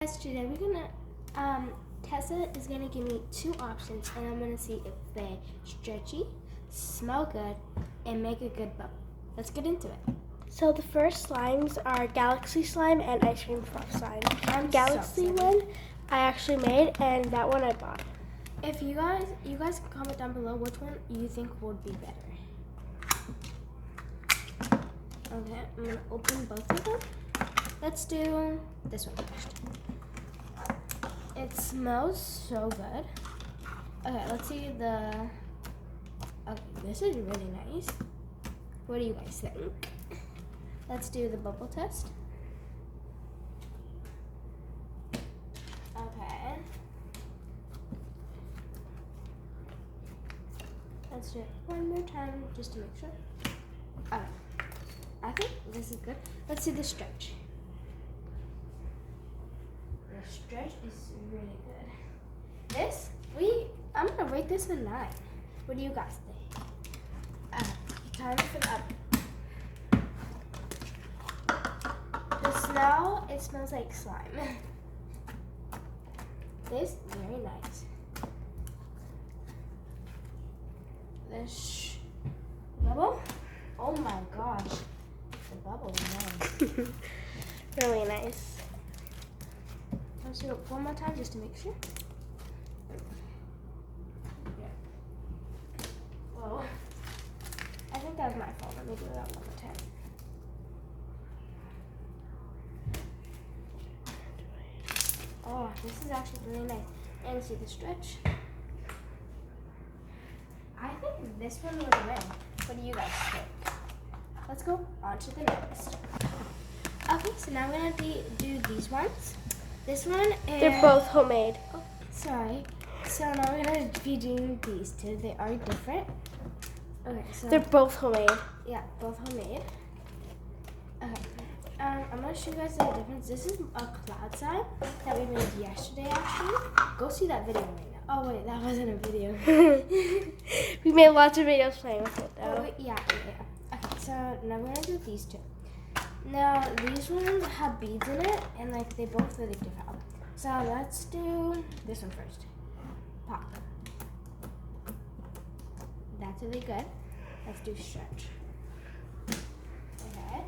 Guys, today we're gonna Tessa is gonna give me two options and I'm gonna see if they stretchy, smell good, and make a good bubble. Let's get into it. So the first slimes are Galaxy Slime and Ice Cream Fluff Slime. The Galaxy one I actually made, and that one I bought. If you guys can comment down below which one you think would be better. Okay, I'm gonna open both of them. Let's do this one first. It smells so good. Okay, let's see the. Okay, this is really nice. What do you guys think? Let's do the bubble test. Okay. Let's do it one more time just to make sure. Okay. I think this is good. Let's see the stretch. The stretch is really good. I'm gonna rate this a 9. What do you guys think? Time for the up. The smell, it smells like slime. This, very nice. The bubble, oh my gosh. The bubble is nice. Really nice. Let's do it one more time just to make sure. Yeah. Whoa. I think that was my fault. Let me do that one more time. Oh, this is actually really nice. And see the stretch. I think this one would win. What do you guys think? Let's go on to the next. Okay, so now I'm gonna do these ones. This one is... They're both homemade. Oh, sorry. So now we're gonna be doing these two. They are different. Okay, so... They're both homemade. Yeah, both homemade. Okay. I'm gonna show you guys the difference. This is a cloud sign that we made yesterday, actually. Go see that video right now. Oh, wait, that wasn't a video. We made lots of videos playing with it, though. Oh, yeah. Okay, so now we're gonna do these two. Now, these ones have beads in it, and like they both really different. So let's do this one first. Pop. That's really good. Let's do stretch. Okay.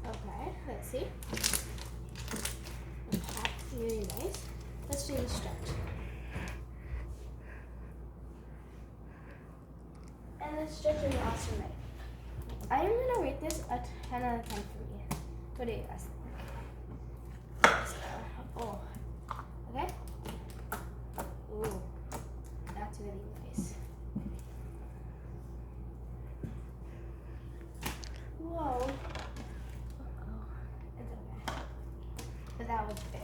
Okay, let's see. Really nice. Let's do the stretch. And the stretch is awesome. I am gonna rate this a 10 out of 10 for me. What do you guys think? Oh, okay. Ooh, that's really nice. Whoa. Uh-oh. It's okay. But that was big.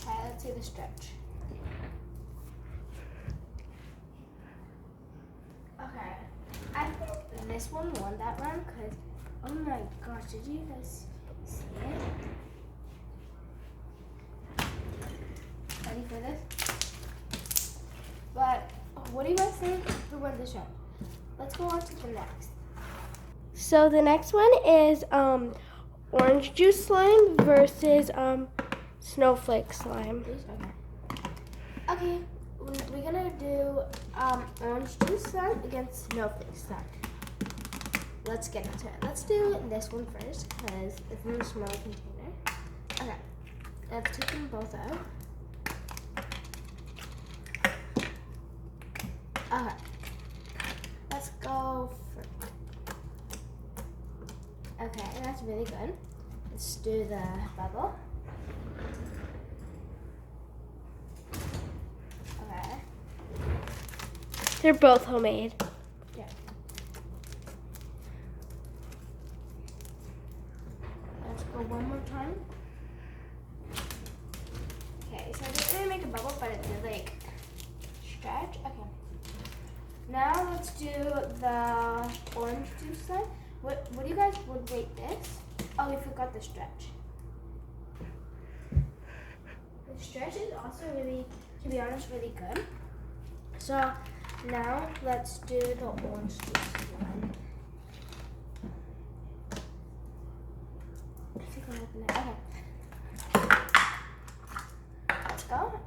Okay, let's do the stretch. Okay, I think this one won that round because, oh my gosh, did you guys see it? Ready for this? But what do you guys think who won this round? Let's go on to the next. So the next one is orange juice slime versus snowflake slime. Okay, we're gonna do orange juice slime against snowflake slime. Let's get into it. Let's do this one first because it's in the smaller container. Okay, let's take them both out. Okay, let's go for. Okay, that's really good. Let's do the bubble. Okay. They're both homemade. Yeah. Let's go one more time. Okay, so I didn't really make a bubble, but it did like stretch. Okay. Now let's do the orange juice slime. What do you guys would rate this? Oh, we forgot the stretch. stretch is also really, to be honest, really good. So now let's do the orange juice one. I think I'll open it. Okay. Let's go.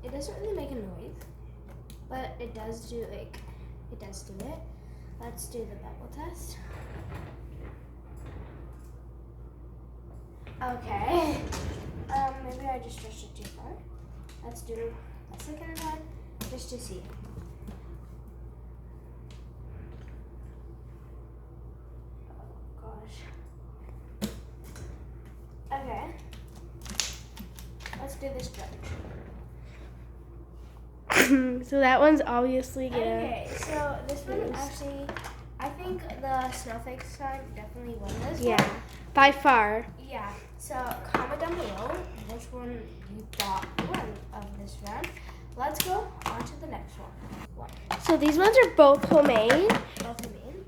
It doesn't really make a noise, but it does do it. Let's do the bubble test. Okay. Maybe I just stretched it too far. Let's do a second time just to see. Oh gosh. Okay. Let's do this stretch. So that one's obviously gonna. Okay, so this one actually, I think the snowflake sign definitely won this one. Yeah, by far. Yeah, so comment down below which one you thought won of this round. Let's go on to the next one. So these ones are both homemade. Both of me.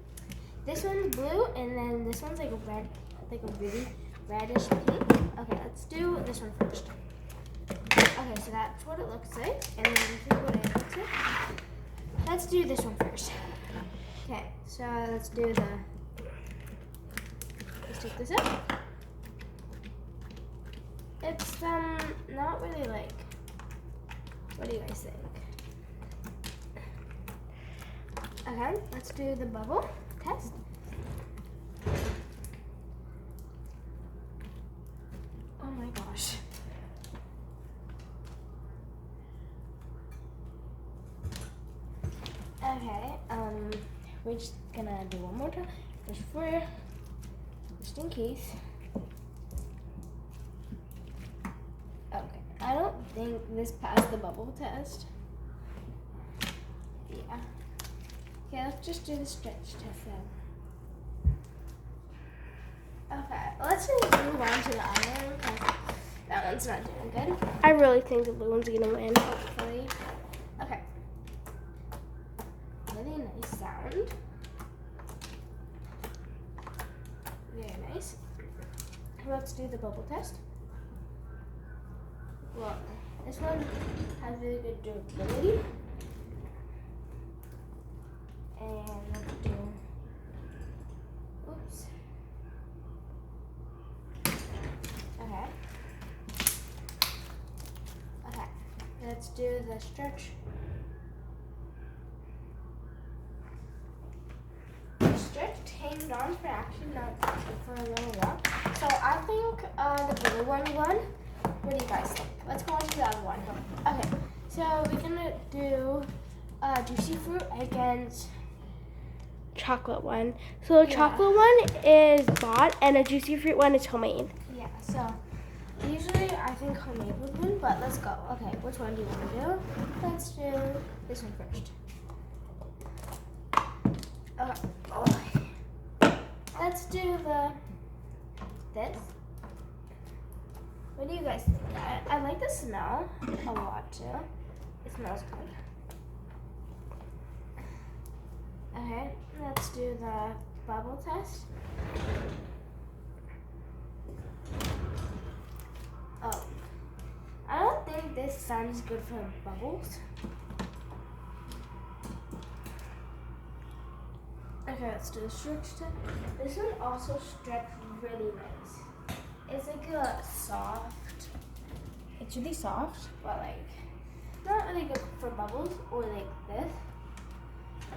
This one's blue, and then this one's like a red, like a really reddish pink. Okay, let's do this one first. Okay, so that's what it looks like, and then this is what it looks like. Let's do this one first. Okay, so let's take this out. It's not really like, what do you guys think? Okay, let's do the bubble test. Oh my gosh. Okay, we're just gonna do one more time, just in case. Okay, I don't think this passed the bubble test. Yeah. Okay, let's just do the stretch test then. Okay, let's just move on to the other one because that one's not doing good. I really think the blue one's gonna win. Hopefully. Okay. Really nice sound. Very nice. Let's do the bubble test. Well, this one has really good durability. And let's do, oops. Okay. Okay, let's do the stretch. The stretch tamed on for actually not for a little while. So I think the blue one won. What do you guys think? Let's go on to the other one. Okay, so we're gonna do juicy fruit against Chocolate one. So the chocolate one is bought and a juicy fruit one is homemade. Yeah, so usually I think homemade would win, but let's go. Okay, which one do you want to do? Let's do this one first. Let's do this. What do you guys think? I like the smell a lot too. It smells good. Okay, let's do the bubble test. Oh, I don't think this sounds good for bubbles. Okay, let's do the stretch test. This one also stretched really nice. It's like a soft, it's really soft, but like not really good for bubbles or like this.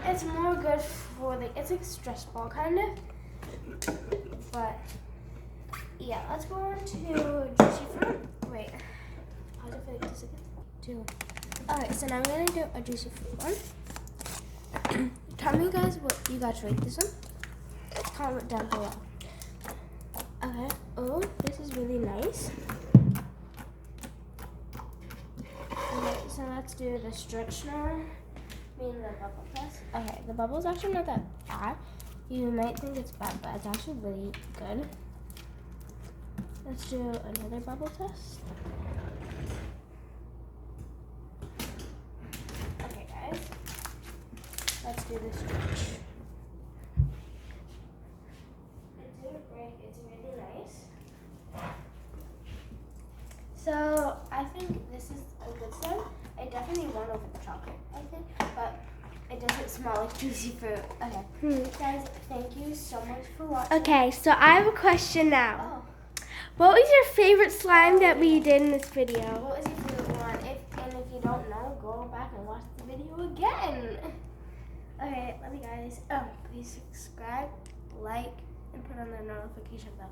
It's more good for like, it's like a stress ball kind of. But yeah, let's go on to juicy fruit. Wait, pause it for like 2 seconds. Alright, so now I'm gonna do a juicy fruit one. Tell me guys what you guys rate this one. Comment down below. Okay, oh, this is really nice. Okay, so let's do the stretch now. The bubble test. Okay, the bubble's actually not that bad. You might think it's bad, but it's actually really good. Let's do another bubble test. Okay, guys. Let's do this stretch. It didn't break. It's really nice. So I think this is a good slime. It definitely won over the chocolate, I think, but it doesn't smell like juicy fruit. Okay, guys, thank you so much for watching. Okay, so I have a question now. Oh, What was your favorite slime that we did in this video? what was your favorite one? And if you don't know, go back and watch the video again. Okay, love you guys. Please subscribe, like, and put on the notification bell.